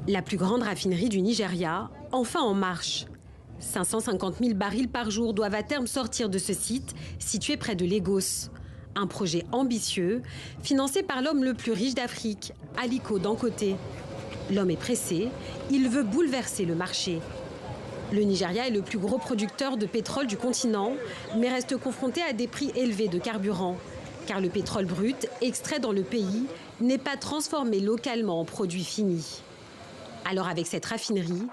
La plus grande raffinerie du Nigeria, enfin en marche. 550 000 barils par jour doivent à terme sortir de ce site, situé près de Lagos. Un projet ambitieux, financé par l'homme le plus riche d'Afrique, Aliko Dangote. L'homme est pressé, il veut bouleverser le marché. Le Nigeria est le plus gros producteur de pétrole du continent, mais reste confronté à des prix élevés de carburant. Car le pétrole brut, extrait dans le pays, n'est pas transformé localement en produit fini. Alors avec cette raffinerie,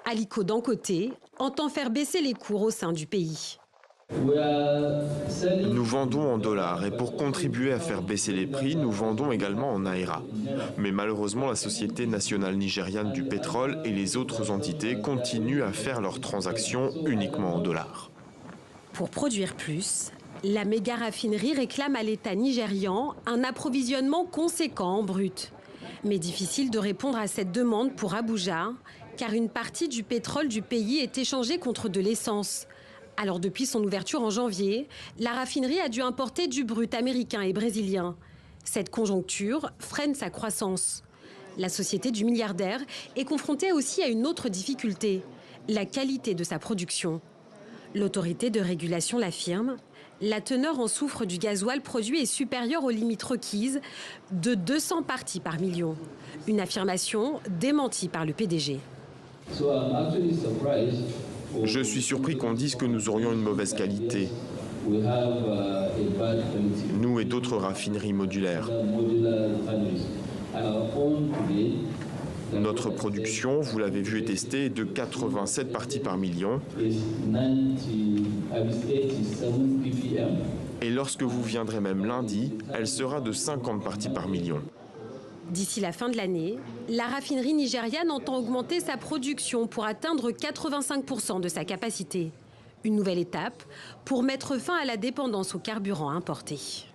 Aliko Dangote entend faire baisser les cours au sein du pays. Nous vendons en dollars et pour contribuer à faire baisser les prix, nous vendons également en naira. Mais malheureusement, la Société nationale nigériane du pétrole et les autres entités continuent à faire leurs transactions uniquement en dollars. Pour produire plus, la méga raffinerie réclame à l'État nigérian un approvisionnement conséquent en brut. Mais difficile de répondre à cette demande pour Abuja, car une partie du pétrole du pays est échangée contre de l'essence. Alors depuis son ouverture en janvier, la raffinerie a dû importer du brut américain et brésilien. Cette conjoncture freine sa croissance. La société du milliardaire est confrontée aussi à une autre difficulté, la qualité de sa production. L'autorité de régulation l'affirme, la teneur en soufre du gasoil produit est supérieure aux limites requises de 200 parties par million. Une affirmation démentie par le PDG. Je suis surpris qu'on dise que nous aurions une mauvaise qualité. Nous et d'autres raffineries modulaires. Notre production, vous l'avez vu et testé, est de 87 parties par million. Et lorsque vous viendrez même lundi, elle sera de 50 parties par million. D'ici la fin de l'année, la raffinerie nigériane entend augmenter sa production pour atteindre 85% de sa capacité. Une nouvelle étape pour mettre fin à la dépendance aux carburants importés.